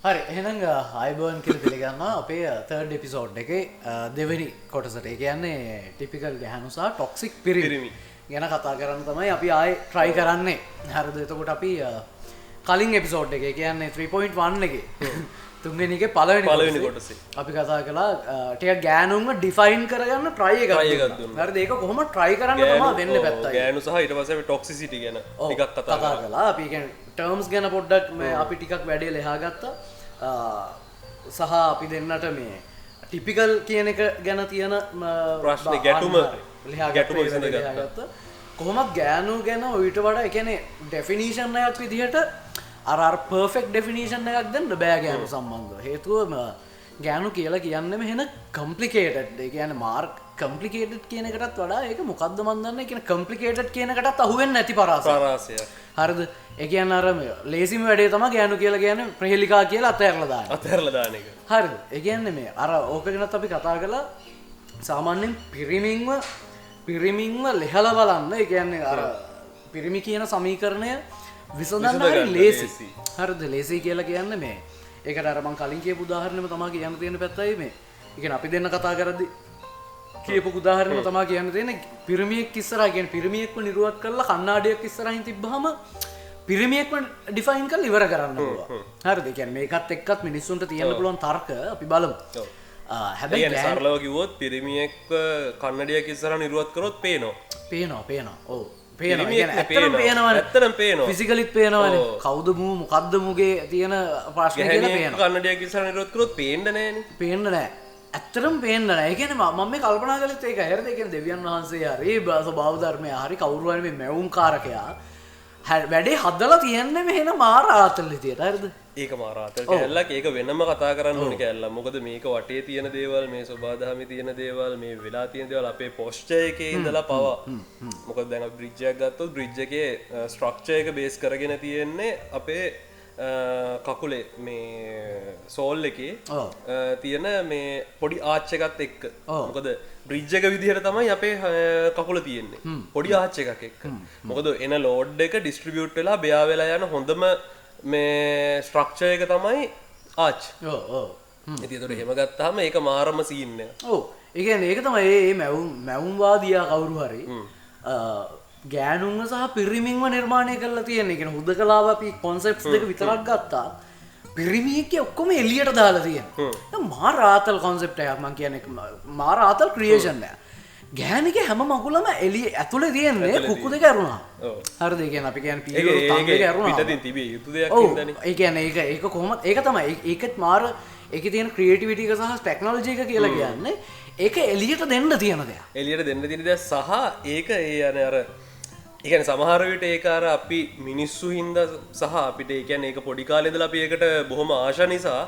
හරි එහෙනම් ආයිබෝන් කියලා පිළිගන්නවා අපේ තර්ඩ් එපිසෝඩ් එකේ දෙවෙනි කොටසට. ඒ කියන්නේ ටිපිකල් ගැහණු සහ ටොක්සික් පිරිමි ගැන කතා කරන්න තමයි අපි ආයේ try කරන්නේ. හරිද? එතකොට අපි කලින් එපිසෝඩ් එකේ කියන්නේ 3.1 එකේ තුන්වෙනි එකේ පළවෙනි කොටසේ අපි කතා කළා ටිකක් ගෑනුන්ව ඩිෆයින් කරගන්න try එකක් දුන්නා. හරිද? ඒක කොහොමද try කරන්න තමයි වෙන්නේ පැත්තයි. ගෑනු සහ ඊට පස්සේ අපි ටොක්සිසිටි ගැන ටිකක් කතා කළා. අපි කියන්නේ ටර්ම්ස් ගැන පොඩ්ඩක් අපි ටිකක් වැඩේ ලියා ගත්තා. සහ අපි දෙන්නට මේ ටිපිකල් කියන එක ගැන තියෙන ප්‍රශ්න ගැටුම විසඳගත්තා. කොහොමත් ගෑනු ගැන ඊට වඩා ඒ කියන්නේ ඩෙෆිනිෂන් එකක් විදිහට අර පර්ෆෙක්ට් ඩෙෆිනිෂන් එකක් දෙන්න බෑ ගෑනු සම්බන්ධව. හේතුව ගෑනු කියලා කියන්නේම එහෙන කම්ප්ලිකේටඩ්. ඒ කියන්නේ මාර් කම්ප්ලිකේටඩ් කියන එකටත් වඩා ඒක මොකද්ද මන් දන්නේ. ඒ කියන්නේ කම්ප්ලිකේටඩ් කියන එකටත් අහුවෙන්නේ නැති පරාසය. හරිද? ඒ කියන්නේ අර ලේසිම වැඩේ තමයි ගෑනු කියලා කියන්නේ ප්‍රහෙලිකා කියලා අතහැරලා දාන එක. හරිද? ඒ කියන්නේ මේ අර ඕක ගැනත් අපි කතා කළා. සාමාන්‍යයෙන් පිරිමින්ව ලෙහලා බලන්න. ඒ කියන්නේ අර පිරිමි කියන සමීකරණය විසඳන්න හරි ලේසි. හරිද? ලේසි කියලා කියන්නේ මේ ඒකට අර මම කලින් කියපු උදාහරණෙම තමයි කියන්න තියෙන පැත්තයි මේ. ඒ කියන්නේ අපි දෙන්න කතා කරද්දි කියපු උදාහරණෙම තමයි කියන්න තියෙන්නේ. පිරිමියෙක් ඉස්සරහා කියන්නේ පිරිමියෙක්ව නිරුවත් කරලා කණ්ණාඩියක් ඉස්සරහින් තිබ්බහම පිරිමියෙක්ව ඩිෆයින් කරලා ඉවර කරන්න පුළුවන්. හරිද? ඒ කියන්නේ මේකත් එක්කත් මිනිස්සුන්ට තියෙන්න පුළුවන් තර්ක අපි බලමු. හැබැයි සරලව කිව්වොත් පිරිමියෙක්ව කන්නඩියක් ඉස්සරහා නිරුවත් කරොත් පේනවා. ඔව්. ඇත්තටම පේනවා. ෆිසිකලිත් පේනවනේ. කවුද මොකද්ද මුගේ තියෙන ප්‍රශ්න කියලා පේනවා. කන්නඩියක් ඉස්සරහා නිරුවත් කරොත් පේන්නේ නැහනේ. පේන්නේ නැහැ. ඇත්තටම පේන්නේ නැහැ. ඒ කියන්නේ මම මේ කල්පනා කළෙත් ඒක හරිද? ඒ කියන්නේ දෙවියන් වහන්සේ හරි ස්වභාව ධර්මය හරි කවුරු හරි මේ මැවුම් කාරකයා වැඩේ හදලා තියන්නේ මෙහෙන මාර ආතල් විදියට. හරිද? ඒක මාර ආතල් කැලලක්. ඒක වෙනම කතා කරන්න ඕනේ කැලලක්. මොකද මේක වටේ තියෙන දේවල්, මේ සබාධාමේ තියෙන දේවල්, මේ වෙලා තියෙන දේවල් අපේ පොස්චර් එකේ ඉඳලා පවා. මොකද දැන් අපි බ්‍රිජ් එකක් ගත්තොත් බ්‍රිජ් එකේ ස්ට්‍රක්චර් එක බේස් කරගෙන තියෙන්නේ අපේ කකුලේ මේ සෝල් එකේ තියෙන මේ පොඩි ආච් එකත් එක්ක. මොකද බ්‍රිජ් එක විදිහට තමයි අපේ කකුල තියෙන්නේ. පොඩි ආච් එකක් එක්ක. මොකද එන ලෝඩ් එක ඩිස්ට්‍රිබියුට් වෙලා බෙයා වෙලා යන හොඳම මේ ස්ට්‍රක්චර් එක තමයි ආච්. ඉතින් ඒතකොට එහෙම ගත්තාම ඒක මාරම සීන් එක. ඔව්. ඒ කියන්නේ ඒක තමයි මේ මැවුම්වාදියා කවුරු හරි ගෑනුන්ව සහ පිරිමින්ව නිර්මාණය කරලා තියෙන්නේ. කියන හුදකලාව අපි කොන්සෙප්ට්ස් දෙක විතරක් ගත්තා. පිරිමියෙක්ගේ ඔක්කොම එළියට දාලා තියෙනවා. මාර ආතල් කොන්සෙප්ට් එකක් මම කියන්නේ. මාර ආතල් ක්‍රියේෂන් එක. ගෑණිගේ හැම මගුලම එළිය ඇතුලේ තියෙන්නේ කුක්කු දෙක ඇරුණා. හරිද? ඒ කියන්නේ අපි කියන්නේ පීවරු තම් දෙක ඇරුණා. පිටින් තිබිය යුතු දෙයක් ඉඳන්නේ. ඒ කියන්නේ ඒක කොහොමද? ඒක තමයි. ඒකත් මාර ඒකේ තියෙන ක්‍රියේටිවිටි එක සහ ටෙක්නොලොජි එක කියලා කියන්නේ ඒක එළියට දෙන්න තියෙන දෙයක්. එළියට දෙන්න තියෙන දෙයක් සහ ඒක ඒ යන්නේ අර ඒ කියන්නේ සමහර විට ඒක අර අපි මිනිස්සු හින්දා සහ අපිට ඒ කියන්නේ ඒක පොඩි කාලේ ඉඳලා අපි ඒකට බොහොම ආශා නිසා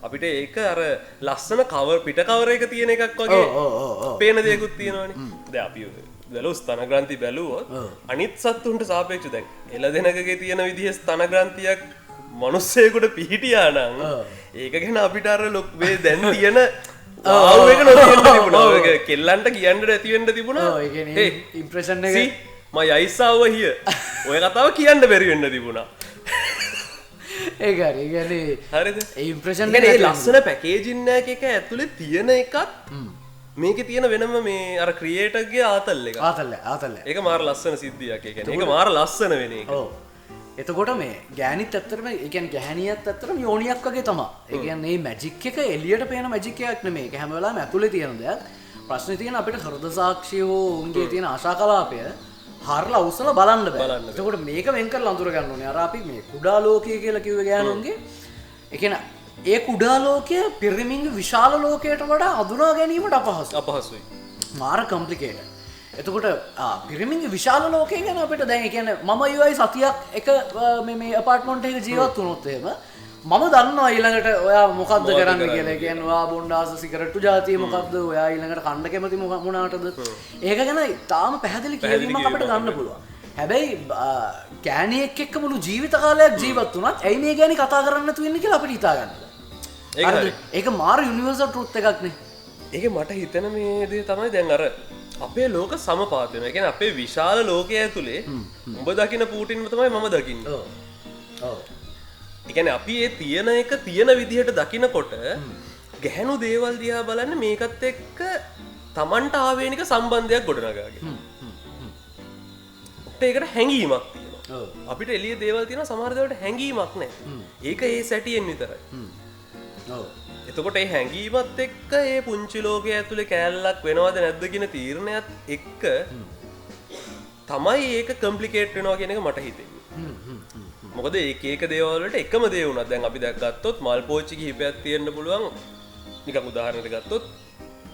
අපිට ඒක අර ලස්සන කවර් පිට කවර් එක තියෙන එකක් වගේ පේන දේකුත් තියෙනවනේ. දැන් අපි බැලුවොත් ස්තන ග්‍රන්ථි බැලුවොත් අනිත් සත්තුන්ට සාපේක්ෂව දැන් එළදෙනකගේ තියෙන විදිහේ ස්තන ග්‍රන්ථියක් මිනිස්සෙකුට පිහිටියා නම් ඒක ගැන අපිට අර මේ දැන් තියෙන ආව එක නොදෙන්න තිබුණා. ඒක කෙල්ලන්ට කියන්න නැති වෙන්න තිබුණා. ඒ කියන්නේ ඉම්ප්‍රෙෂන් එක මම යයිසාව හිය ඔය කතාව කියන්න බැරි වෙන්න තිබුණා. ඒක හරි. ඒ කියන්නේ හරිද? ඒ ඉම්ප්‍රෙෂන් එක ලස්සන පැකේජින් එකක ඇතුලේ තියෙන එකත් මේකේ තියෙන වෙනම මේ අර ක්‍රියේටර්ගේ ආතල් එක. ආතල්. ඒක මාර ලස්සන සිද්ධියක්. ඒ කියන්නේ ඒක මාර ලස්සන වෙන එක. ඔව්. එතකොට මේ ගෑනිත් ඇත්තටම ඒ කියන්නේ ගැහණියත් ඇත්තටම යෝනියක් වගේ තමයි. ඒ කියන්නේ මේ මැජික් එක එළියට පේන මැජික් එකක් නෙමෙයි. ඒක හැම වෙලාවෙම ඇතුලේ තියෙන දෙයක්. ප්‍රශ්නේ තියෙන අපිට හෘද සාක්ෂිය හෝ උන්ගේ තියෙන ආශා කලාපය හරලා උස්සලා බලන්න බෑ. එතකොට මේක වෙන් කරලා අඳුර ගන්න ඕනේ. අර අපි මේ කුඩා ලෝකය කියලා කිව්වේ ගෑනුන්ගේ. ඒ කියන්නේ ඒ කුඩා ලෝකය පිරිමින්ගේ විශාල ලෝකයට වඩා අඳුනා ගැනීමට අපහසුයි. මාර කොම්ප්ලිකේටඩ්. එතකොට පිරිමින්ගේ විශාල ලෝකය ගැන අපිට දැන් ඒ කියන්නේ මම ඊවයි සතියක් එක මේ අපාර්ට්මන්ට් එකක ජීවත් වුණොත් එහෙම මම දන්නවා ඊළඟට ඔයා මොකද්ද කරන්න කියලා. ඒ කියන්නේ ඔයා බොණ්ඩාස සිගරට්ටු જાතිය මොකද්ද? ඔයා ඊළඟට කන්න කැමති මොනකටද? ඒක ගැන තාම පැහැදිලි කියවීමක් අපිට ගන්න පුළුවන්. හැබැයි ගෑණියෙක් එක්ක මුළු ජීවිත කාලයක් ජීවත් වුණත් ඇයි මේ ගෑණි කතා කරන්න නැතු වෙන්නේ කියලා අපිට හිතා ගන්න බෑ. ඒක මාර යුනිවර්සල් ට්‍රූත් එකක් නේ. ඒක මට හිතෙන මේ දේ තමයි දැන් අර අපේ ලෝක සමපාත වෙනවා. ඒ කියන්නේ අපේ විශාල ලෝකය ඇතුලේ උඹ දකින්න පූටින්ම තමයි මම දකින්නේ. ඔව්. එකන අපි ඒ තියෙන එක තියෙන විදිහට දකිනකොට ගැහැණු දේවල් දිහා බලන්න මේකත් එක්ක තමන්ට ආවේනික සම්බන්ධයක් ගොඩනගාගෙන ඒකට හැඟීමක් තියෙනවා අපිට එළිය දේවල් තියෙනවා සමහර දේවල්ට හැඟීමක් නැහැ ඒක ඒ සැටියෙන් විතරයි එතකොට ඒ හැඟීමත් එක්ක ඒ පුංචි ලෝකයේ ඇතුලේ කෑල්ලක් වෙනවද නැද්ද කියන තීරණයත් එක්ක තමයි ඒක කම්ප්ලිකේට් වෙනවා කියන එක මට හිතෙන්නේ මොකද ඒක දේවල් වලට එකම දේ වුණා දැන් අපි දැන් ගත්තොත් මල් පෝච්චි කිහිපයක් තියෙන්න පුළුවන් නිකන් උදාහරණයක් ගත්තොත්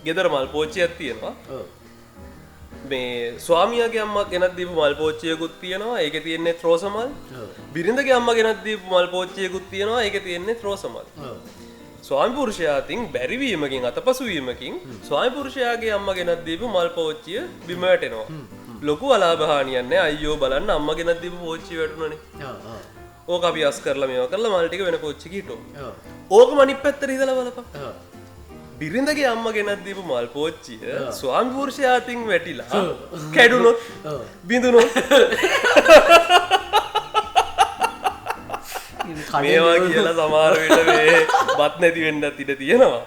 ගෙදර මල් පෝච්චියක් තියෙනවා මේ ස්වාමියාගේ අම්මා ගෙනත් දීපු මල් පෝච්චියකුත් තියෙනවා ඒකේ තියෙන්නේ රෝස මල් බිරිඳගේ අම්මා ගෙනත් දීපු මල් පෝච්චියකුත් තියෙනවා ඒකේ තියෙන්නේ රෝස මල් ස්වාමි පුරුෂයා අතින් බැරිවීමකින් අතපසු වීමකින් ස්වාමි පුරුෂයාගේ අම්මා ගෙනත් දීපු මල් පෝච්චිය බිම වැටෙනවා ලොකු අලාභහානියක් නැහැ අයියෝ බලන්න අම්මා ගෙනත් දීපු පෝච්චිය වැටුණානේ ඕක අපි අස් කරලා මේවා කරලා මල් ටික වෙන පෝච්චියක හිටවමු ඕකම අනිත් පැත්තට හිතලා බලපන් බිරිඳගේ අම්මා ගෙනත් දීපු මල් පෝච්චිය ස්වාමි පුරුෂයා අතින් වැටිලා කැඩුනොත් බිඳුනොත් මේවා කියලා සමහර විට මේ බත් නැති වෙන්නත් ඉඩ තියෙනවා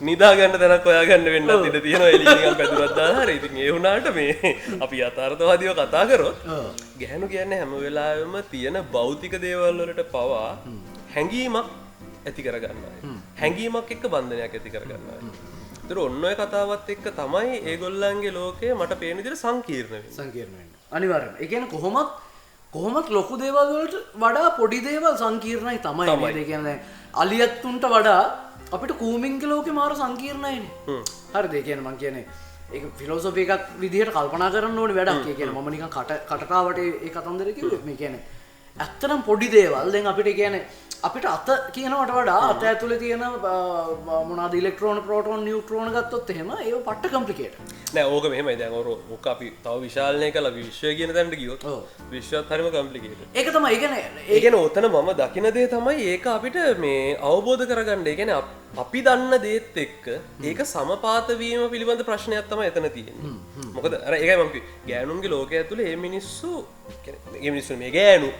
නිදා ගන්න තැනක් හොයාගන්න වෙන්නත් ඉඩ තියෙනවා එළිය නිකන් පැදුරක් දාලා හරි ඉතින් ඒ වුණාට මේ අපි යථාර්ථවාදීව කතා කරොත් ගැහණු කියන්නේ හැම වෙලාවෙම තියෙන භෞතික දේවල් වලට පවා හැඟීමක් ඇති කරගන්නවා හැඟීමක් එක්ක බන්ධනයක් ඇති කරගන්නවා ඒතර ඔන්න ඔය කතාවත් එක්ක තමයි ඒගොල්ලන්ගේ ලෝකය මට පේන විදිහට සංකීර්ණ වෙන්නේ අනිවාර්යයෙන් ඒ කියන්නේ කොහොමත් ලොකු දේවල් වලට වඩා පොඩි දේවල් සංකීර්ණයි තමයි මේ කියන්නේ අලියත්තුන්ට වඩා අපිට කූමින්ගේ ලෝකේ මාර සංකීර්ණයිනේ හරිද ඒ කියන්නේ මම කියන්නේ ඒක ෆිලොසොෆි එකක් විදිහට කල්පනා කරන්න ඕනේ වැඩක් ඒ කියන්නේ මම නිකන් කටකාවට ඒ කතන්දර කිව්වේ මේ කියන්නේ ඇත්තටම පොඩි දේවල් දැන් අපිට කියන්නේ අපිට අත කියනවට වඩා අත ඇතුලේ තියෙන මොනවාද ඉලෙක්ට්‍රෝන ප්‍රෝටෝන නියුට්‍රෝන ගත්තොත් එහෙම ඒව පට්ට කම්ප්ලිකේටඩ් නෑ ඕක මෙහෙමයි දැන් ඕක අපි තව විශාලණය කළා විශ්වය කියන තැනට ගියොත් විශ්වයත් හරිම කම්ප්ලිකේටඩ් ඒක තමයි ඒ කියන්නේ ඔතන මම දකින දේ තමයි ඒක අපිට මේ අවබෝධ කරගන්න ඒ කියන්නේ අපි දන්න දේත් එක්ක ඒක සමපාත වීම පිළිබඳ ප්‍රශ්නයක් තමයි එතන තියෙන්නේ මොකද අර ඒකයි මම කිව්වේ ගෑනුන්ගේ ලෝකයේ ඇතුලේ මේ මිනිස්සු කියන්නේ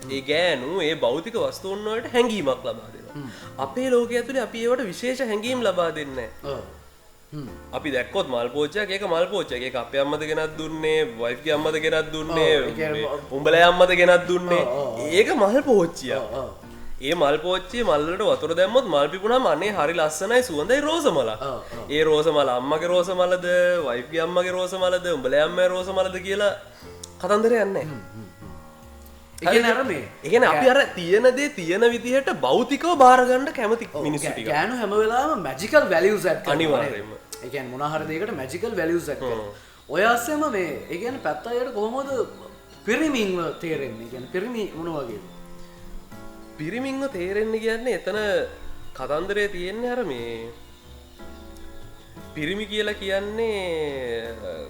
මේ ගෑනු ඒ භෞතික වස්තුන් වලට හැඟීමක් ලබා දෙනවා අපේ ලෝකයේ ඇතුලේ අපි ඒවට විශේෂ හැඟීම් ලබා දෙන්නේ නැහැ අපි දැක්කොත් මල් පෝච්චියක් ඒක මල් පෝච්චියක් ඒක අපේ අම්මද ගෙනත් දුන්නේ වයිෆ් ගේ අම්මද ගෙනත් දුන්නේ උඹලේ අම්මද ගෙනත් දුන්නේ ඒක මල් පෝච්චියක් ඒ මල් පෝච්චියේ මල් වලට වතුර දැම්මොත් මල් පිපුණාම අනේ හරි ලස්සනයි සුවඳයි රෝස මල. ඒ රෝස මල අම්මගේ රෝස මලද, වයිෆ් ගේ අම්මගේ රෝස මලද, උඹලේ අම්මගේ රෝස මලද කියලා කතන්දරයක් නැහැ. ඒ කියන්නේ අපි අර තියෙන දේ තියෙන විදිහට භෞතිකව බාර ගන්න කැමති මිනිස්සු ටික. ගෑනු හැම වෙලාවෙම මැජිකල් වැලියුස් ඇඩ් කරනවා. අනිවාර්යයෙන්ම. ඒ කියන්නේ මොන හරි දෙයකට මැජිකල් වැලියුස් ඇඩ් කරනවා. ඔය ආස්සෙම මේ ඒ කියන්නේ පැත්ත අයට කොහොමද පිරිමින්ව තේරෙන්නේ? ඒ කියන්නේ පිරිමි මොන වගේද? පිරිමින්ව තේරෙන්නේ කියන්නේ එතන කතන්දරේ තියෙන්නේ අර මේ පිරිමි කියලා කියන්නේ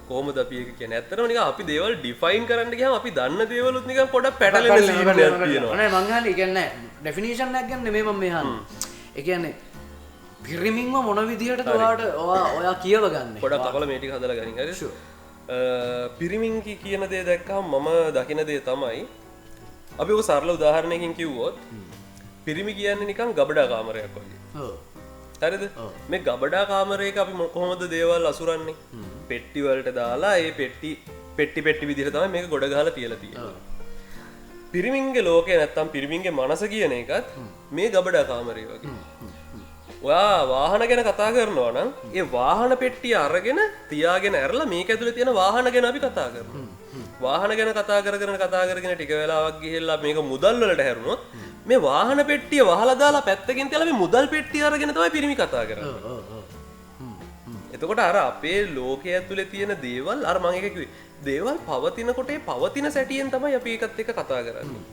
කොහොමද අපි ඒක කියන්නේ ඇත්තටම නිකන් අපි දේවල් ඩිෆයින් කරන්න ගියාම අපි දන්න දේවලුත් නිකන් පොඩක් පැටලෙන සීනයක් තියෙනවා නේ මං අහන්නේ කියන්නේ ඩෙෆිනිෂන් එකක් ගන්න නෙමෙයි මම මේ අහන්නේ ඒ කියන්නේ පිරිමින්ව මොන විදිහටද ඔයා කියව ගන්න පොඩක් අපල මේ ටික හදලා ගනින් හරි පිරිමින් කියන දේ දැක්කම මම දකින දේ තමයි අපි ඔය සරල උදාහරණයකින් කිව්වොත් පිරිමි කියන්නේ නිකන් ගබඩා කාමරයක් වගේ. ඔව්. හරිද? මේ ගබඩා කාමරයක අපි කොහොමද දේවල් අසුරන්නේ? පෙට්ටි වලට දාලා ඒ පෙට්ටි විදිහට තමයි මේක ගොඩ ගහලා තියලා තියෙන්නේ. පිරිමින්ගේ ලෝකේ නැත්තම් පිරිමින්ගේ මනස කියන එකත් මේ ගබඩා කාමරය වගේ. ඔයා වාහන ගැන කතා කරනවා නම් ඒ වාහන පෙට්ටිය අරගෙන තියාගෙන ඇරලා මේක ඇතුලේ තියෙන වාහන ගැන අපි කතා කරනවා. වාහන ගැන කතා කරගෙන ටික වෙලාවක් ගිහිල්ලා මේක මුදල් වලට හැරුණොත් මේ වාහන පෙට්ටිය වහලා දාලා පැත්තකින් තියලා මේ මුදල් පෙට්ටිය අරගෙන තමයි පිරිමි කතා කරන්නේ. එතකොට අර අපේ ලෝකයේ ඇතුලේ තියෙන දේවල් අර මම එක කිව්වේ දේවල් පවතිනකොට ඒ පවතින සැටියෙන් තමයි අපි ඒකත් එක්ක කතා කරන්නේ.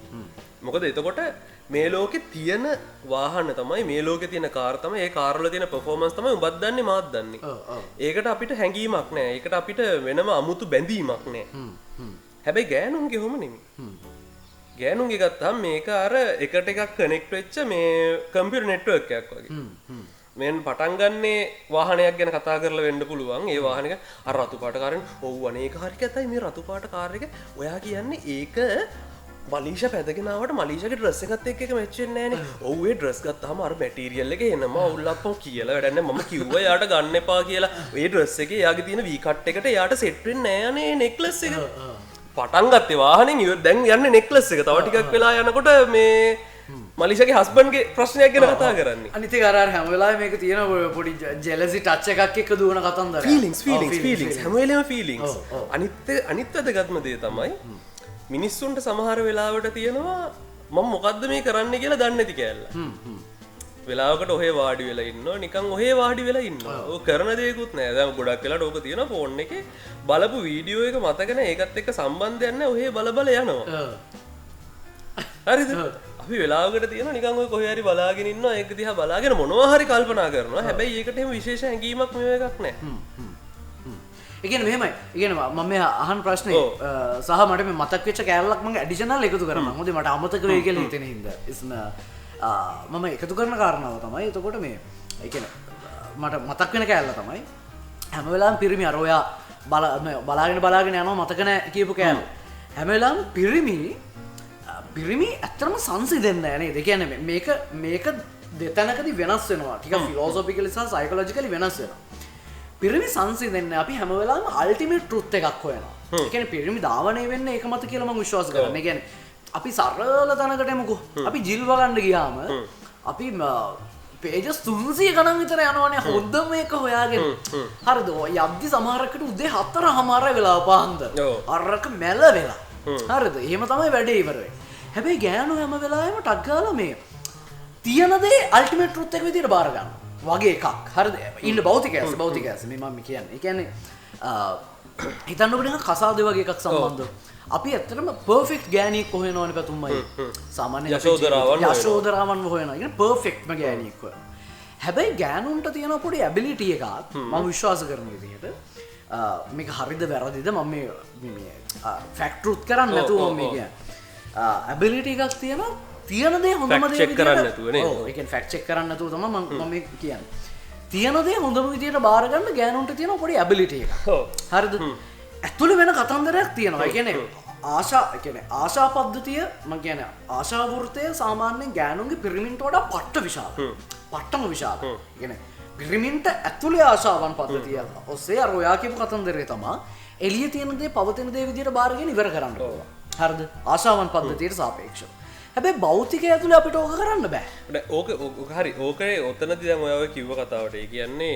මොකද එතකොට මේ ලෝකේ තියෙන වාහන තමයි මේ ලෝකේ තියෙන කාර් තමයි ඒ කාර් වල තියෙන පර්ෆෝමන්ස් තමයි උඹත් දන්නේ මාත් දන්නේ. ඒකට අපිට හැඟීමක් නැහැ. ඒකට අපිට වෙනම අමුතු බැඳීමක් නැහැ. හැබැයි ගෑනුන්ගේ කොහොම නෙමෙයි. ගෑනුන්ගේ ගත්තාම මේක අර එකට එකක් කනෙක්ට් වෙච්ච මේ කම්පියුටර් නෙට්වර්ක් එකක් වගේ. මෙන් පටන් ගන්නේ වාහනයක් ගැන කතා කරලා වෙන්න පුළුවන්. ඒ වාහනයක අර රතු පාට කාරෙන් ඔව් අනේ ඒක හරි කැතයි මේ රතු පාට කාර් එක. ඔයා කියන්නේ ඒක මලීෂ පැදගෙනාවට මලීෂක ඩ්‍රස්ස එකත් එක්ක මැච්චෙන්නේ නෑනේ. ඔව් ඒ ඩ්‍රස් ගත්තාම අර මැටීරියල් එක එනම අවුල්ලප්පෝ කියලා වැඩක් නෑ. මම කිව්වා එයාට ගන්න එපා කියලා. ඒ ඩ්‍රස් එකේ එයාගේ තියෙන වී කට් එකට එයාට සෙට් වෙන්නේ නෑනේ නෙක්ලස් එක. පටන් ගත්තේ වාහනෙන් දැන් යන්නේ නෙක්ලස් එක. තව ටිකක් වෙලා යනකොට මේ මලිෂගේ හස්බන්ගේ ප්‍රශ්නයක් ගැන කතා කරන්නේ. අනිත් එක අර හැම වෙලාවෙම මේක තියෙන පොඩි ජෙලසි ටච් එකක් එක්ක දුවන කතන්දරයක්. ෆීලිංග්ස් හැම වෙලේම ෆීලිංග්ස්. අනිත් වැදගත්ම දේ තමයි මිනිස්සුන්ට සමහර වෙලාවට තියෙනවා මම මොකද්ද මේ කරන්න කියලා දන්නේ නැති කෑල්ල. වෙලාවකට ඔහේ වාඩි වෙලා ඉන්නවා නිකන් ඔහේ වාඩි වෙලා ඉන්නවා. ඔය කරන දේකුත් නෑ. දැන් ගොඩක් වෙලාවට ඕක තියෙනවා ෆෝන් එකේ බලපු වීඩියෝ එක මතක නෑ ඒකත් එක්ක සම්බන්ධයක් නෑ ඔහේ බල යනවා. හරිද? අපි වෙලාවකට තියෙනවා නිකන් ඔය කොහේ හරි බලාගෙන ඉන්නවා ඒක දිහා බලාගෙන මොනවා හරි කල්පනා කරනවා. හැබැයි ඒකට එහෙම විශේෂ හැඟීමක් මේ එකක් නෑ. ඒ කියන්නේ මෙහෙමයි. ඒ කියන්නේ මම මේ අහන ප්‍රශ්නේ සහ මට මේ මතක් වෙච්ච කෑල්ලක් මම ඇඩිෂනල් එකතු කරනවා. මොකද මට අමතක වෙයි කියලා හිතෙන හින්දා. මම එකතු කරන කාරණාව තමයි එතකොට මේ ඒ කියන්නේ මට මතක් වෙන කෑල්ල තමයි හැම වෙලාවෙම පිරිමි අර ඔයා බලාගෙන යනවා මතක නැහැ කියපු කෑල්ල. හැම වෙලාවෙම පිරිමි ඇත්තටම සංසිඳෙන්නේ නැහැ නේද? ඒ කියන්නේ මේක දෙතැනකදී වෙනස් වෙනවා. ටිකක් ෆිලොසොෆිකලි සහ සයිකොලොජිකලි වෙනස් වෙනවා. පිරිමි සංසිඳෙන්නේ අපි හැම වෙලාවෙම අල්ටිමේට් ට්‍රුත් එකක් හොයනවා. ඒ කියන්නේ පිරිමි ධාවනය වෙන්නේ ඒක මත කියලා මම විශ්වාස කරනවා. ඒ කියන්නේ අපි සරල තැනකට එමුකෝ. අපි ජිල් වගන්න ගියාම අපි පේජස් 300 ගණන් විතර යනවනේ හොඳම එක හොයාගෙන. හරිද? යද්දි සමහරකට උදේ 4:00 වෙලාව පාන්දර. අරක මැල වෙලා. හරිද? එහෙම තමයි වැඩේ ඉවර වෙන්නේ. හැබැයි ගෑනු හැම වෙලාවෙම ටක් ගාලා මේ තියන දේ අල්ටිමේට් ට්‍රුත් එක විදියට බාර ගන්නවා. වගේ එකක්. හරිද? ඉන්න භෞතික ඇස මේ මම කියන්නේ. ඒ කියන්නේ හිතන්නකොට නිකන් කසාද වගේ එකක් සම්බන්ධව. අපි ඇත්තටම පර්ෆෙක්ට් ගෑණියෙක් හොයනවනේ පැතුම්මයි. සාමාන්‍ය යශෝදරාවන් හොයනවා. කියන්නේ පර්ෆෙක්ට්ම ගෑණියෙක් හොයනවා. හැබැයි ගෑනුන්ට තියෙන පොඩි ඇබිලිටි එකක් මම විශ්වාස කරන විදිහට මේක හරිද වැරදිද මම මේ ෆැක්ට් ට්‍රුත් කරන්නේ නැතුව මම මේ කියන්නේ. ඇබිලිටි එකක් තියෙනවා තියෙන දේ හොඳම දේ චෙක් කරන්න නැතුව නේ. ඔව් ඒ කියන්නේ ෆැක්ට් චෙක් කරන්න නැතුව තමයි මම මේ කියන්නේ. තියෙන දේ හොඳම විදියට බාර ගන්න ගෑනුන්ට තියෙන පොඩි ඇබිලිටි එකක්. හරිද? ඇතුළේ වෙන කතන්දරයක් තියෙනවා. ඒ කියන්නේ ආශා පද්ධතිය මම කියන්නේ ආශා වෘත්තය සාමාන්‍යයෙන් ගෑනුන්ගේ පිරිමින්ට වඩා පට්ට විශාලයි. පට්ටම විශාලයි. ඒ කියන්නේ පිරිමින්ට ඇතුළේ ආශාවන් පද්ධතිය ඔස්සේ අර ඔයා කියපු කතන්දරේ තමයි එළියේ තියෙන දේ පවතින දේ විදියට බාරගෙන ඉවර කරන්න ඕන. හරිද? ආශාවන් පද්ධතියට සාපේක්ෂව. හැබැයි භෞතිකය ඇතුළේ අපිට ඕක කරන්න බෑ. ඕක හරි. ඕකේ ඔතනදී දැන් ඔය කිව්ව කතාවට ඒ කියන්නේ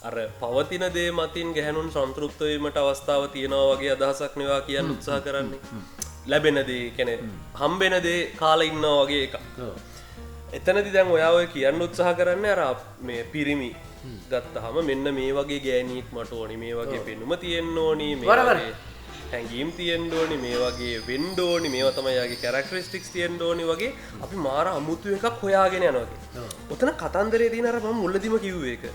අර පවතින දේ මතින් ගැහණුන් සන්තෘප්ත වීමට අවස්ථාව තියෙනවා වගේ අදහසක් නෙවා කියන්න උත්සාහ කරන්නේ. ලැබෙන දේ කියන්නේ හම්බෙන දේ කාලා ඉන්නවා වගේ එකක්. එතනදී දැන් ඔයා ඔය කියන්න උත්සාහ කරන්නේ අර මේ පිරිමි ගත්තාම මෙන්න මේ වගේ ගෑණියෙක් මට ඕනි මේ වගේ පෙනුම තියෙන්න ඕනි මේ වගේ හැඟීම් තියෙන්න ඕනි මේ වගේ වෙන්න ඕනි මේවා තමයි යාගේ කැරක්ටරිස්ටික්ස් තියෙන්න ඕනි වගේ අපි මාර අමුතු එකක් හොයාගෙන යනවා වගේ. ඔතන කතන්දරේ තියෙන අර මම මුලදිම කිව්වේ ඒක.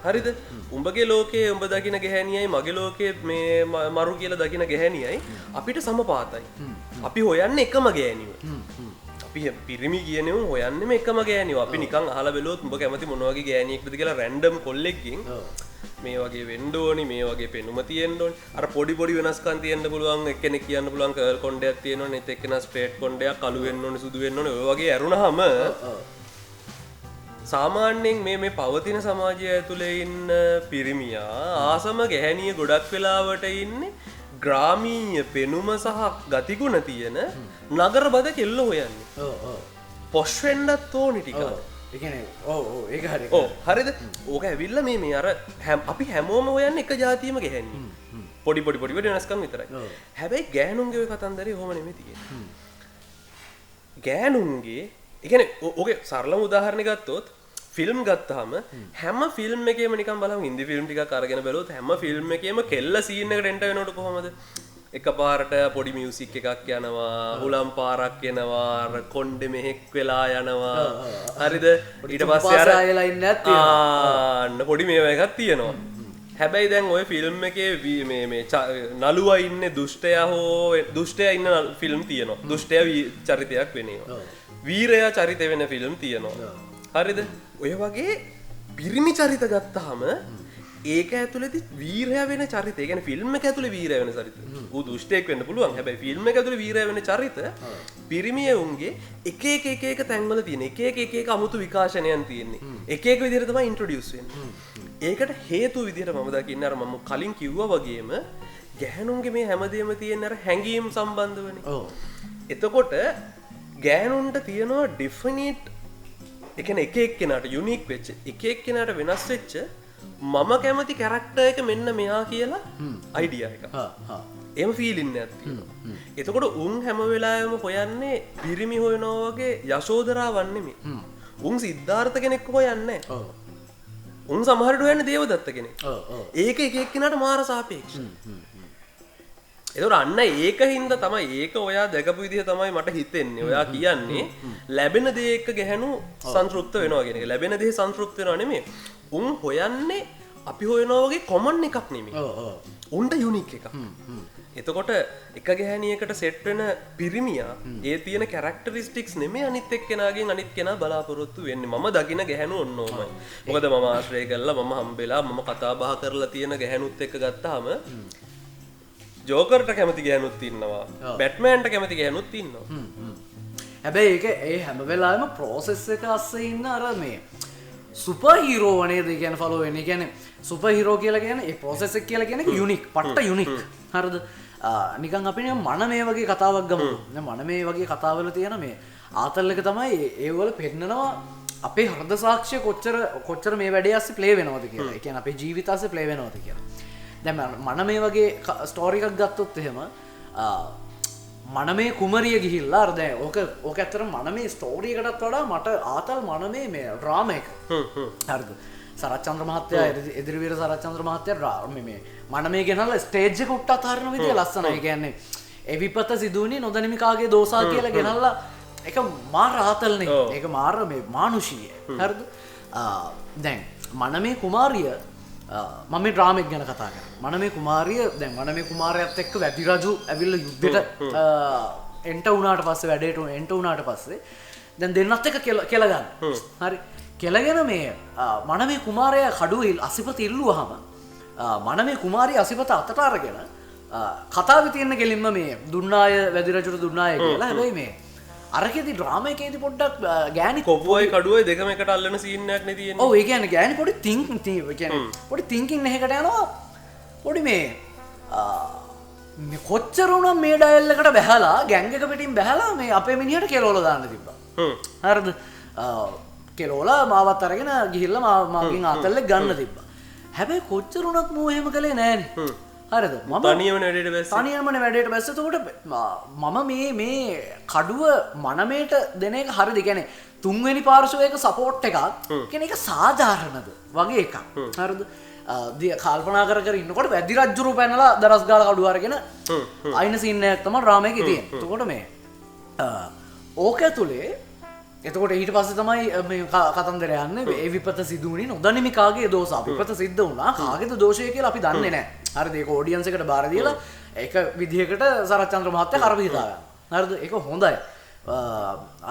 හරිද? උඹගේ ලෝකේ උඹ දකින ගැහණියයි මගේ ලෝකේ මේ මරු කියලා දකින ගැහණියයි අපිට සමපාතයි. අපි හොයන්නේ එකම ගෑණියව. අපි පිරිමි කියනෙම හොයන්නේම එකම ගෑණියව. අපි නිකන් අහලා බැලුවොත් උඹ කැමති මොන වගේ ගෑණියෙක්ද කියලා රැන්ඩම් කොල්ලෙක්ගෙන් මේ වගේ වෙන්න ඕනි මේ වගේ පෙනුම තියෙන්න ඕනි. අර පොඩි වෙනස්කම් තියෙන්න පුළුවන්. එක්කෙනෙක් කියන්න පුළුවන් කර්ල් කොණ්ඩයක් තියෙනවනේ. ඒත් එක්කෙනා ස්ට්‍රේට් කොණ්ඩයක් කළු වෙන්න ඕනි සුදු වෙන්න ඕනි. ඔය වගේ ඇරුණාම සාමාන්‍යයෙන් මේ පවතින සමාජය ඇතුලේ ඉන්න පිරිමියා ආසම ගැහණිය ගොඩක් වෙලාවට ඉන්නේ ග්‍රාමීය පෙනුම සහ ගතිගුණ තියෙන නගර බද කෙල්ල හොයන්නේ. පොෂ් වෙන්නත් ඕනි ටිකක්. ඒ කියන්නේ ඒක හරි. හරිද? ඕක ඇවිල්ලා මේ අර අපි හැමෝම හොයන්නේ එක જાතියම ගැහණිය. පොඩි වෙනස්කම් විතරයි. හැබැයි ගෑනුන්ගේ ඔය කතන්දරේ ඔහොම නෙමෙයි තියෙන්නේ. ගෑනුන්ගේ ඒ කියන්නේ ඕකේ සරලම උදාහරණයක් ගත්තොත් ෆිල්ම් ගත්තාම හැම ෆිල්ම් එකේම නිකන් බලමු හින්දි ෆිල්ම් ටිකක් අරගෙන බැලුවොත් හැම ෆිල්ම් එකේම කෙල්ල සීන් එකට එන්ටර් වෙනකොට කොහමද එකපාරට පොඩි මියුසික් එකක් යනවා හුලම් පාරක් එනවා අර කොණ්ඩේ මෙහෙක් වෙලා යනවා හරිද ඊට පස්සේ අර අන්න පොඩි මේවා එකක් තියෙනවා හැබැයි දැන් ওই ෆිල්ම් එකේ මේ නළුවා ඉන්නේ දුෂ්ටයා හෝ දුෂ්ටයා ඉන්න ෆිල්ම් තියෙනවා දුෂ්ටයා චරිතයක් වෙනවා වීරයා චරිත වෙන ෆිල්ම් තියෙනවා හරිද ඔය වගේ පිරිමි චරිත ගත්තාම ඒක ඇතුළේ වීරයා වෙන චරිත. ඒ කියන්නේ ෆිල්ම් එක ඇතුළේ වීරයා වෙන චරිත. ඌ දුෂ්ටයෙක් වෙන්න පුළුවන්. හැබැයි ෆිල්ම් එක ඇතුළේ වීරයා වෙන චරිත පිරිමියුන්ගේ එක තැන්වල තියෙන එක අමුතු විකාශනයන් තියෙන්නේ. එක විදිහට තමයි ඉන්ට්‍රොඩියුස් වෙන්නේ. ඒකට හේතු විදිහට මම දකින්නේ අර මම කලින් කිව්වා වගේම ගැහණුන්ගේ මේ හැමදේම තියෙන අර හැඟීම් සම්බන්ධවනේ. ඔව්. එතකොට ගැහණුන්ට තියෙනවා ඩිෆිනිට් ඒ කියන්නේ එක එක්කෙනාට යුනික් වෙච්ච එක එක්කෙනාට වෙනස් වෙච්ච මම කැමති කැරක්ටර් එක මෙන්න මෙහා කියලා අයිඩියා එකක්. එහෙම ෆීලින් එකක් තියෙනවා. එතකොට උන් හැම වෙලාවෙම හොයන්නේ පිරිමි හොයනවා වගේ යශෝදරාවන් නෙමෙයි. උන් සිද්ධාර්ථ කෙනෙක් හොයන්නේ. ඔව්. උන් සමහරට හොයන්නේ දේවදත්ත කෙනෙක්. ඔව් ඔව්. ඒක එක එක්කෙනාට මාර සාපේක්ෂයි. එතකොට අන්න ඒක හින්දා තමයි ඒක ඔයා දැකපු විදිහ තමයි මට හිතෙන්නේ. ඔයා කියන්නේ ලැබෙන දේ එක්ක ගැහණු සංතෘප්ත වෙනවා කියන එක. ලැබෙන දේ සංතෘප්ත වෙනවා නෙමෙයි. උන් හොයන්නේ අපි හොයනවා වගේ කොමන් එකක් නෙමෙයි. ඔව් ඔව්. උන්ට යුනික් එකක්. එතකොට එක ගැහණියකට සෙට් වෙන පිරිමියා ඒ තියෙන කැරක්ටරිස්ටික්ස් නෙමෙයි අනිත් එක්කෙනාගෙන් අනිත් කෙනා බලාපොරොත්තු වෙන්නේ. මම දකින ගැහණු ඔන්න ඕමයි. මොකද මම ආශ්‍රය කළා මම හම්බෙලා මම කතා බහ කරලා තියෙන ගැහණුත් එක්ක ගත්තාම ජෝකර්ට කැමති ගැහණුත් ඉන්නවා. බැට්මෑන්ට කැමති ගැහණුත් ඉන්නවා. හැබැයි ඒක ඒ හැම වෙලාවෙම ප්‍රොසෙස් එක අස්සේ ඉන්න අර මේ සුපර් හීරෝ වනේද කියන ෆලෝ වෙන්නේ. කියන්නේ සුපර් හීරෝ කියලා කියන්නේ ඒ ප්‍රොසෙස් එක කියලා කියන්නේ යුනික්, පට්ට යුනික්. හරිද? නිකන් අපි මන මේ වගේ කතාවක් ගමු. මන මේ වගේ කතාවල තියෙන මේ ආතල් එක තමයි ඒවල පෙන්නනවා අපේ හෘද සාක්ෂිය කොච්චර මේ වැඩේ අස්සේ ප්ලේ වෙනවද කියලා. ඒ කියන්නේ අපේ ජීවිත අස්සේ ප්ලේ වෙනවද කියලා. දැන් මන මේ වගේ ස්ටෝරි එකක් ගත්තොත් එහෙම මනමේ කුමරිය ගිහිල්ලා අර දැන් ඕක ඇත්තට මනමේ ස්ටෝරි එකටත් වඩා මට ආතල් මනමේ මේ ඩ්‍රාමා එක. හරිද? සරච්චන්ද්‍ර මහත්තයා එදිරිවීර සරච්චන්ද්‍ර මහත්තයා මේ මනමේ ගෙනල්ලා ස්ටේජ් එක උට්ට අතාරින විදිය ලස්සනයි. ඒ කියන්නේ එවිපත සිදුවුනේ නොදැනිමි කාගේ දෝසා කියලා ගෙනල්ලා ඒක මාර ආතල්නේ. ඒක මාර මේ මානුෂීය. හරිද? දැන් මනමේ කුමාරිය මම මේ ඩ්‍රාමා එක ගැන කතා කරා. මනමේ කුමාරිය දැන් මනමේ කුමාරයාත් එක්ක වැදි රජු ඇවිල්ලා යුද්ධෙට එන්ට වුණාට පස්සේ වැඩේට එන්ට වුණාට පස්සේ දැන් දෙන්නත් එක්ක කෙල ගන්න. හරි. කෙලගෙන මේ මනමේ කුමාරයා කඩුවේ අසිපත ඉල්ලුවාම මනමේ කුමාරිය අසිපත අතට අරගෙන කතාවේ තියෙන කෙලින්ම මේ දුන්නාය වැදි රජුට දුන්නාය කියලා. හැබැයි මේ අරකෙදි ඩ්‍රාමා එකේදී පොඩ්ඩක් ගෑණි කොපුවයි කඩුවයි දෙකම එකට අල්ලන සීන් එකක් නේ තියෙන්නේ. ඔව් ඒ කියන්නේ ගෑණි පොඩි පොඩි තින්කින් එකකට යනවා. පොඩි මේ කොච්චර වුණා මේ ඩයල් එකට බැහැලා ගෑන්ග් එක පිටින් බැහැලා මේ අපේ මිනිහට කෙලවල දාන්න තිබ්බා. හරිද? කෙලවල මාවත් අරගෙන ගිහිල්ලා මාගෙන් ආතල්ලෙක් ගන්න තිබ්බා. හැබැයි කොච්චර වුණත් මෝ එහෙම කළේ නෑනේ. හරිද? මම තනියම වැඩේට බැස්සේ. තනියම වැඩේට බැස්සේ. එතකොට මම මේ කඩුව මනමේට දෙන එක හරිද? කියන්නේ තුන්වෙනි පාර්ශවයක සපෝට් එකක් කියන එක සාධාරණද වගේ එකක්. හරිද? කල්පනා කර ඉන්නකොට වැදි රජ්ජුරු පැනලා දරස් ගාලා කඩුව අරගෙන අයින සීන් එකක් තමයි ඩ්‍රාමා එකේ තියෙන්නේ. එතකොට මේ ඕක ඇතුලේ එතකොට ඊට පස්සේ තමයි මේ කතන්දර යන්නේ. ඒ විපත සිදු වුණේ නොදැනිමි කාගේ දෝෂ. විපත සිද්ධ වුණා කාගේද දෝෂය කියලා අපි දන්නේ නැහැ. හරිද? ඒක ඔඩියන්ස් එකට බාර දීලා ඒක විදිහකට සරච්චන්ද්‍ර මහත්තයා කරපු හිතාගන්න. හරිද? ඒක හොඳයි.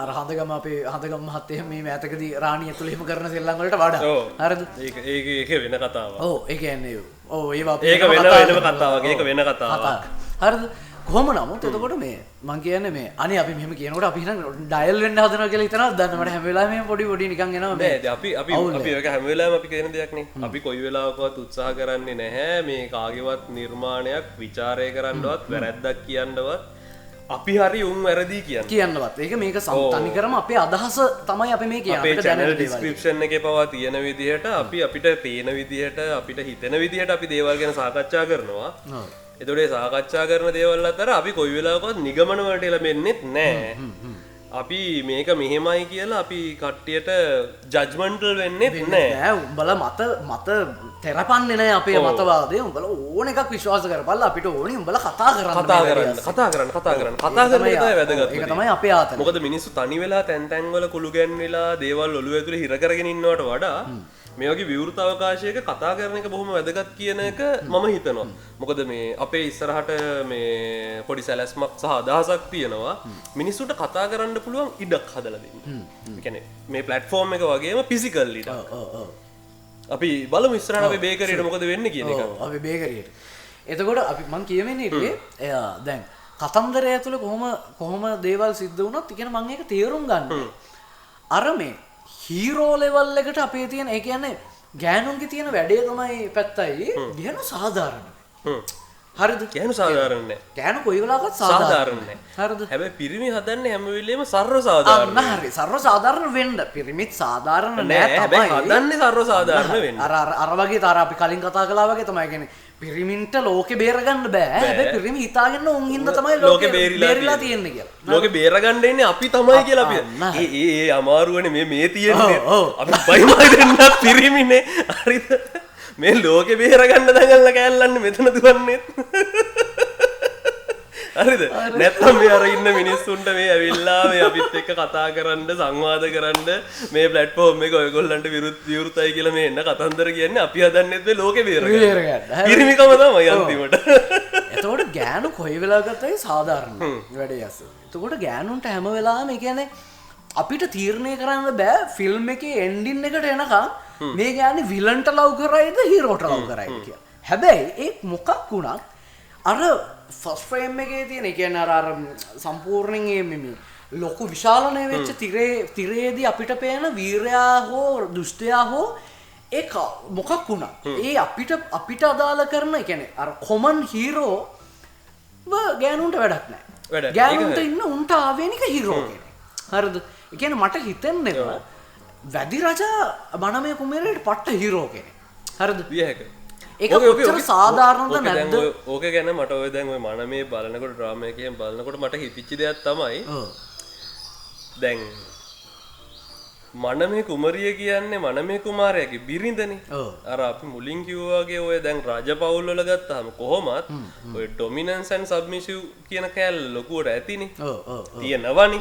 අර හඳගම අපේ හඳගම මහත්තයා මේ මෑතකදී රාණිය ඇතුළේ එහෙම කරන සෙල්ලම් වලට වඩා. හරිද? ඒක වෙන කතාවක්. ඔව් ඒ කියන්නේ ඔව් ඒවා ඒක වෙනම කතාවක්. ඒක වෙන කතාවක්. හරිද? කොහොම නමුත් එතකොට මේ මං කියන්නේ මේ අනේ අපි මෙහෙම කියනකොට අපි හිතන ඩයල් වෙන්න හදනවා කියලා හිතනවා දන්න මට හැම වෙලාවෙම මේ පොඩි නිකන් එනවා මේ අපි ඒක හැම වෙලාවෙම අපි කියන දෙයක් නේ. අපි කොයි වෙලාවකවත් උත්සාහ කරන්නේ නැහැ මේ කාගේවත් නිර්මාණයක් ਵਿਚාරය කරන්නවත් වැරැද්දක් කියන්නවත් අපි හරි උන් වැරදි කියන්නවත්. ඒක මේක තනිකරම අපේ අදහස තමයි අපි මේ කියන්නේ. අපේ channel description එකේ පවා තියෙන විදිහට අපි අපිට පේන විදිහට අපිට හිතෙන විදිහට අපි දේවල් ගැන සාකච්ඡා කරනවා. එතකොට ඒ සාකච්ඡා කරන දේවල් අතර අපි කොයි වෙලාවකවත් නිගමන වලට එළඹෙන්නෙත් නැහැ. අපි මේක මෙහෙමයි කියලා අපි කට්ටියට ජජ්මන්ටල් වෙන්නෙත් නැහැ. උඹලා මත තෙරපන්නේ නැහැ අපේ මතවාදය. උඹලා ඕන එකක් විශ්වාස කරපල්ලා අපිට ඕනේ උඹලා කතා කරන්න. කතා කරන එක තමයි වැදගත්. ඒක තමයි අපේ ආතන. මොකද මිනිස්සු තනි වෙලා තැන් තැන් වල කුළු ගැන්විලා දේවල් ඔළුව ඇතුලේ හිර කරගෙන ඉන්නවට වඩා මේ වගේ විවෘත අවකාශයක කතා කරන එක බොහොම වැදගත් කියන එක මම හිතනවා. මොකද මේ අපේ ඉස්සරහට මේ පොඩි සැලැස්මක් සහ අදහසක් තියෙනවා. මිනිස්සුන්ට කතා කරන්න පුළුවන් ඉඩක් හදලා දෙන්න. ඒ කියන්නේ මේ platform එක වගේම physical ඉඩක්. අපි බලමු ඉස්සරහට අපි බේකරියට මොකද වෙන්නේ කියන එක. අපි බේකරියට. එතකොට අපි මං කියවෙන්නේ ඉන්නේ එයා දැන් කතන්දරය ඇතුළේ කොහොම දේවල් සිද්ධ වුණත් ඉතින් මම ඒක තේරුම් ගන්න. අර මේ හීරෝ ලෙවල් එකට අපේ තියෙන ඒ කියන්නේ ගෑනුන්ගේ තියෙන වැඩේ තමයි පැත්තයි ගෑනු සාධාරණයි. හරිද? ගෑනු සාධාරණ නෑ. ගෑනු කොයි වෙලාවකත් සාධාරණ නෑ. හරිද? හැබැයි පිරිමි හදන්නේ හැම වෙලෙම සර්ව සාධාරණ. අන්න හරි. සර්ව සාධාරණ වෙන්න. පිරිමිත් සාධාරණ නෑ තමයි. හැබැයි හදන්නේ සර්ව සාධාරණ වෙන්න. අර වගේ තර අපි කලින් කතා කළා වගේ තමයි කියන්නේ පිරිමින්ට ලෝකෙ බේරගන්න බෑ. හැබැයි පිරිමි හිතාගෙන උන් හින්දා තමයි ලෝකෙ බේරිලා තියෙන්නේ කියලා. ලෝකෙ බේරගන්න ඉන්නේ අපි තමයි කියලා අපි. ඒ අමාරුවනේ මේ තියෙන්නේ. අපි බයිමයි දෙන්නත් පිරිමිනේ. හරිද? මේ ලෝකෙ බේරගන්න දඟලලා කෑල්ලන්නේ මෙතන දුවන්නේ. හරිද? නැත්තම් මේ අර ඉන්න මිනිස්සුන්ට මේ ඇවිල්ලා මේ අපිත් එක්ක කතා කරන්න සංවාද කරන්න මේ ප්ලැට්ෆෝම් එක ඔයගොල්ලන්ට විරුද්ධයි කියලා මේ එන්න කතන්දර කියන්නේ අපි හදන්නෙත් මේ ලෝකෙ බේරගන්න. පිරිමිකම තමයි අන්තිමට. එතකොට ගෑනු කොයි වෙලාවකටයි සාධාරණ වැඩේ යස. එතකොට ගෑනුන්ට හැම වෙලාවෙම ඒ කියන්නේ අපිට තීරණය කරන්න බෑ ෆිල්ම් එකේ එන්ඩින් එකට එනකම් මේ ගෑනේ විලන්ට ලව් කරයිද හීරෝට ලව් කරයිද කියලා. හැබැයි ඒ මොකක් වුණත් අර ෆස්ට් ෆ්‍රේම් එකේ තියෙන ඒ කියන්නේ අර සම්පූර්ණයෙන් මේ ලොකු විශාලණය වෙච්ච තිරේදී අපිට පේන වීරයා හෝ දුෂ්ටයා හෝ ඒක මොකක් වුණත් ඒ අපිට අදාළ කරන ඒ කියන්නේ අර කොමන් හීරෝ ගෑනුන්ට වැඩක් නැහැ. ගෑනුන්ට ඉන්න උන්ට ආවේනික හීරෝ කෙනෙක්. හරිද? ඒ කියන්නේ මට හිතෙන්නේ වැඩි රජා මනමේ කුමරේට පට්ට හීරෝ කෙනෙක්. හරිද? වියහක. ඒක කොච්චර සාධාරණද නැද්ද? ඕක ගැන මට ඔය දැන් ඔය මනමේ බලනකොට ඩ්‍රාමා එකෙන් බලනකොට මට හිතිච්ච දෙයක් තමයි දැන් මනමේ කුමරිය කියන්නේ මනමේ කුමාරයාගේ බිරිඳනේ. අර අපි මුලින් කිව්වා වගේ ඔය දැන් රජපෞල් වල ගත්තාම කොහොමත් ඔය ඩොමිනන්ස් ඇන්ඩ් සබ්මිසිව් කියන කෑල්ල ලොකුවට ඇතිනේ. තියෙනවනේ.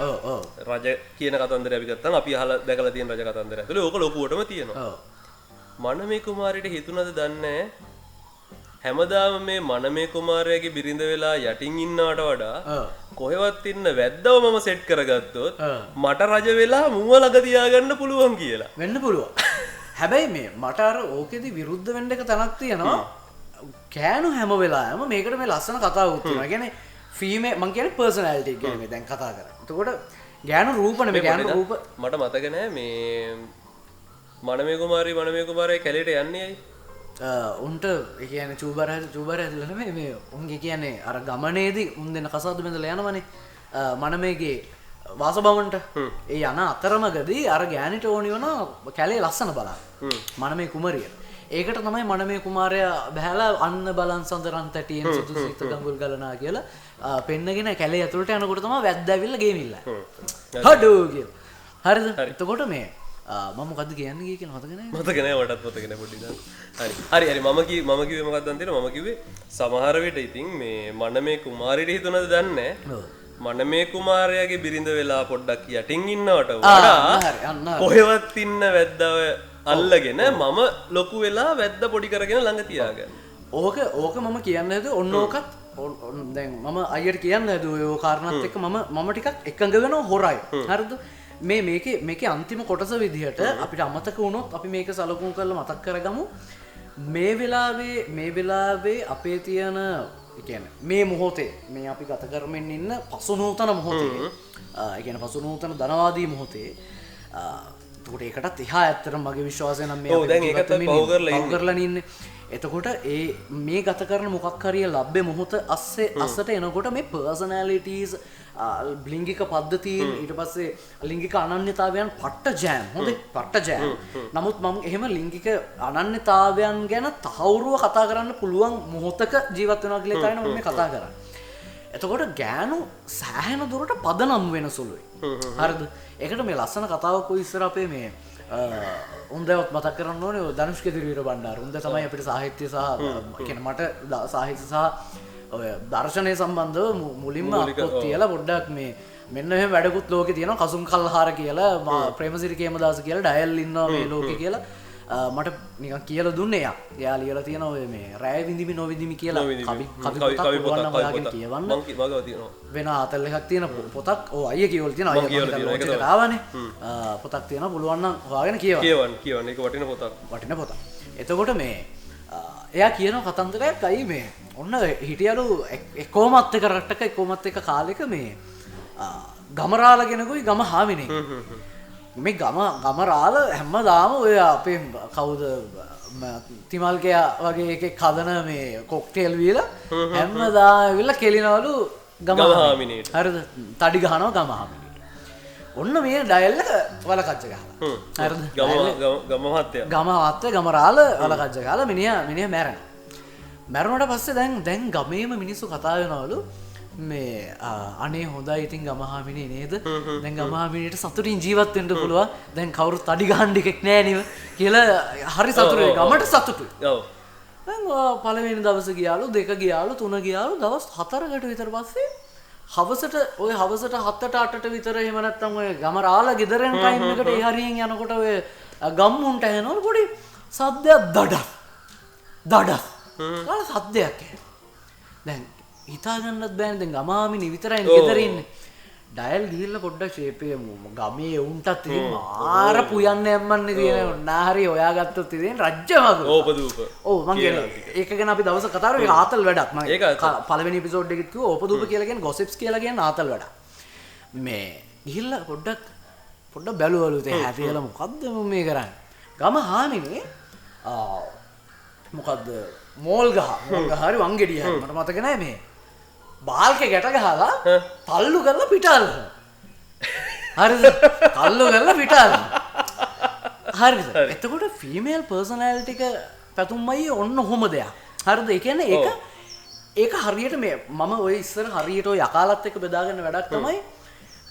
රජ කියන කතන්දරය අපි ගත්තාම අපි අහලා දැකලා තියෙන රජ කතන්දරය ඇතුලේ ඕක ලොකුවටම තියෙනවා. මනමේ කුමාරිට හිතුණද දන්නේ හැමදාම මේ මනමේ කුමාරයාගේ බිරිඳ වෙලා යටින් ඉන්නවට වඩා කොහෙවත් ඉන්න වැද්දව මම සෙට් කරගත්තොත් මට රජ වෙලා මුව ළඟ තියාගන්න පුළුවන් කියලා. වෙන්න පුළුවන්. හැබැයි මේ මට අර ඕකෙදි විරුද්ධ වෙන්න එක තැනක් තියෙනවා. කෑනු හැම වෙලාවෙම මේකට මේ ලස්සන කතාවක් තියෙනවා. කියන්නේ ෆීමේ මං කියන්නේ පර්සනැලිටි එක ගැන මේ දැන් කතා කරා. එතකොට ගෑනු රූප නෙමෙයි ගෑනු රූප මට මතක නෑ මේ මනමේ කුමාරයා කැලේට යන්නේ ඇයි? උන්ට ඒ කියන්නේ චූබර ඇතුළේ නෙමෙයි මේ උන්ගේ කියන්නේ අර ගමනේදී උන් දෙන කසාද බඳලා යනවනේ මනමේගේ වාසභවන්ට. ඒ යන අතරමඟදී අර ගෑනිට ඕනි වුණා කැලේ ලස්සන බලන්න. මනමේ කුමරිය. ඒකට තමයි මනමේ කුමාරයා බහැලා අන්න බලන් සඳරන් තැටියෙන් සුදු සිත ගඟුල් ගලනා කියලා පෙන්නගෙන කැලේ ඇතුළට යනකොට තමයි වැද්ද ඇවිල්ලා ගේමිල්ලා. හඩෝ කියලා. හරිද? එතකොට මේ මම මොකද්ද කියන්නේ කියලා මතක නැහැ. මතක නැහැ මටත් මතක නැහැ පොඩි දා. හරි මම කිව්වේ මොකක්ද අන්තිමට මම කිව්වේ සමහර වෙලට ඉතින් මේ මනමේ කුමාරිට හිතුණද දන්නේ මනමේ කුමාරයාගේ බිරිඳ වෙලා පොඩ්ඩක් යටින් ඉන්නවට වඩා කොහෙවත් ඉන්න වැද්දව අල්ලගෙන මම ලොකු වෙලා වැද්ද පොඩි කරගෙන ළඟ තියාගන්න. ඕක මම කියන්න හැදුවේ ඔන්න ඕකත් දැන් මම අයියට කියන්න හැදුවේ ඔය කාරණාත් එක්ක මම ටිකක් එකඟ වෙනවා හොරයි. හරිද? මේකේ අන්තිම කොටස විදිහට අපිට අමතක වුණොත් අපි මේක සලකුණු කරලා මතක් කරගමු. මේ වෙලාවේ අපේ තියෙන ඒ කියන්නේ මේ මොහොතේ මේ අපි ගත කරමින් ඉන්න පසුනූතන මොහොතේ ඒ කියන්නේ පසුනූතන ධනවාදී මොහොතේ එතකොට ඒකටත් එහා ඇත්තටම මගේ විශ්වාසය නම් මේ දැන් ඒකත් පව කරලා ඉන්නේ. එතකොට මේ ගත කරන මොකක් හරි ලැබෙ මොහොත අස්සට එනකොට මේ පර්සනැලිටීස් ලිංගික පද්ධතීන් ඊට පස්සේ ලිංගික අනන්‍යතාවයන් පට්ට ජෑම්. හොඳේ පට්ට ජෑම්. නමුත් මම එහෙම ලිංගික අනන්‍යතාවයන් ගැන තහවුරුව කතා කරන්න පුළුවන් මොහොතක ජීවත් වෙනවා කියලා තමයි මම මේ කතා කරන්නේ. එතකොට ගෑනු සෑහෙන දුරට පදනම් වෙන සුළුයි. හරිද? ඒකට මේ ලස්සන කතාවක් ඔය ඉස්සර අපේ මේ උන්දවත් මතක් කරන්න ඕනේ ධනුෂ්ක දිරිවීර බණ්ඩාර. උන්ද තමයි අපිට සාහිත්‍ය සහ කියන්නේ මට සාහිත්‍ය සහ ඔය දර්ශනය සම්බන්ධව මුලින්ම අපොත් තියලා පොඩ්ඩක් මේ මෙන්න මෙහෙම වැඩකුත් ලෝකේ තියෙනවා කසුම් කල්හාර කියලා ප්‍රේමසිරි කේමදාස කියලා ඩයල් ඉන්නවා මේ ලෝකේ කියලා මට නිකන් කියලා දුන්නේ යා. එයා ලියලා තියෙන ඔය මේ රැය විඳිමි නොවිඳිමි කියලා කවි පොතක් ඔයාගෙන කියවන්න. මම මගව තියෙනවා. වෙන ආතල් එකක් තියෙන පොතක් ඔය අයියා කියවල තියෙන අයියා ලෝකෙට ආවනේ. පොතක් තියෙනවා පුළුවන් නම් හොයාගෙන කියවන්න. කියවන්න ඒක වටින පොතක්. වටින පොතක්. එතකොට මේ එයා කියන කතන්දරයක් අයි මේ ඔන්න හිටියලු එක්කෝමත් එක රට්ටක එක්කෝමත් එක කාලෙක මේ ගමරාලගෙනකුයි ගම හාමිනේ මේ ගමරාල හැමදාම ඔය අපේ කවුද තිමල්කයා වගේ එකෙක් හදන මේ කොක්ටේල් වීලා හැමදාම ඇවිල්ලා කෙලිනවලු ගම හාමිනේට හරිද තඩි ගහනවා ගම හාමිනේට ඔන්න මේ ඩයල් එක වලකච්ච ගහලා හරිද ගම මහත්තයා ගමරාල වලකච්ච ගහලා මිනිහා මැරුණට පස්සේ දැන් ගමේම මිනිස්සු කතා වෙනවලු මේ අනේ හොඳයි ඉතින් ගමහාමිනේ නේද දැන් ගමහාමිනේට සතුටින් ජීවත් වෙන්න පුළුවන් දැන් කවුරුත් තඩි ගහන්න එකක් නෑ නේ කියලා හරි සතුටුයි ගමට සතුටුයි ඔව් දැන් පළවෙනි දවසේ ගියාලු දෙක ගියාලු තුන ගියාලු දවස් 4කට විතර පස්සේ හවසට 7ට 8ට විතර එහෙම නැත්නම් ඔය ගමරාල ගෙදරෙන් ටයිම් එකට ඒ හරියෙන් යනකොට ඔය ගම්මුන්ට ඇහෙනවලු පොඩි සද්දයක් දඩස් කාල සද්දයක් දැන් හිතාගන්නත් බෑනේ දැන් ගමාමිනි විතරයිනේ ගෙදර ඉන්නේ ඩයල් ගිහිල්ලා පොඩ්ඩක් ෂේපේ ගමේ උන්ටත් ඉතින් මාර පුයන්න යම්මන්නේ තියෙන නාහරි හොයාගත්තොත් ඉතින් රජ්‍යමග ඕපදූප ඔව් මං කියන්නේ ඒක ගැන අපි දවසක් කතා කරේ ආතල් වැඩක් මම පළවෙනි එපිසෝඩ් එකෙත් කිව්වා ඕපදූප කියලා කියන්නේ ගොසිප්ස් කියලා කියන්නේ ආතල් වැඩක් මේ ගිහිල්ලා පොඩ්ඩක් බැලුවලු තේ හැටියලා මොකද්ද මේ කරන්නේ ගම හාමිනේ මොකද්ද මෝල් ගහ හරි වංගෙඩිය හරි මට මතක නෑ මේ බාල්කේ ගැට ගහලා තල්ලු කරලා පිටාල හරිද තල්ලු කරලා පිටාල හරිද එතකොට ෆීමේල් පර්සනැලිටි එක පැතුම්මයි ඔන්න ඔහොම දෙයක් හරිද ඒ කියන්නේ ඒක හරියට මේ මම ඔය ඉස්සර හරියට ඔය යකාලත් එක්ක බෙදාගෙන වැඩක් තමයි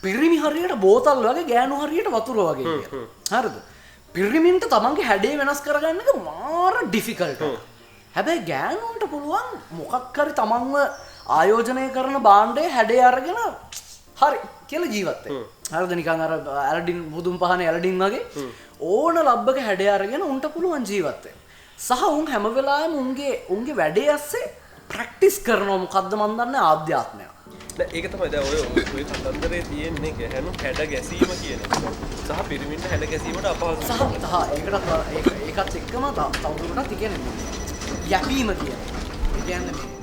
පිරිමි හරියට බෝතල් වගේ ගෑනු හරියට වතුර වගේ කියලා හරිද පිරිමින්ට තමන්ගේ හැඩේ වෙනස් කරගන්න එක මාර ඩිෆිකල්ට් හැබැයි ගෑනුන්ට පුළුවන් මොකක් හරි තමන්ව ආයෝජනය කරන බාණ්ඩේ හැඩේ අරගෙන හරි කියලා ජීවත් වෙන්න. හරිද නිකන් අර ඇලඩින් බුදුන් පහනේ ඇලඩින් වගේ ඕන ලබ්බක හැඩේ අරගෙන උන්ට පුළුවන් ජීවත් වෙන්න. සහ උන් හැම වෙලාවෙම උන්ගේ වැඩේ ඇස්සේ ප්‍රැක්ටිස් කරනවා මොකද්ද මන් දන්නේ ආධ්‍යාත්මය. ඒක තමයි දැන් ඔය කතන්දරේ තියෙන්නේ ගැහැණු හැඩ ගැසීම කියන එක. සහ පිරිමින්ට හැඩ ගැසීමට අපහසු. සහ ඒකත් එක්කම තවදුරටත් කියන්නේ යැපීම කියන එක. ඒ කියන්නේ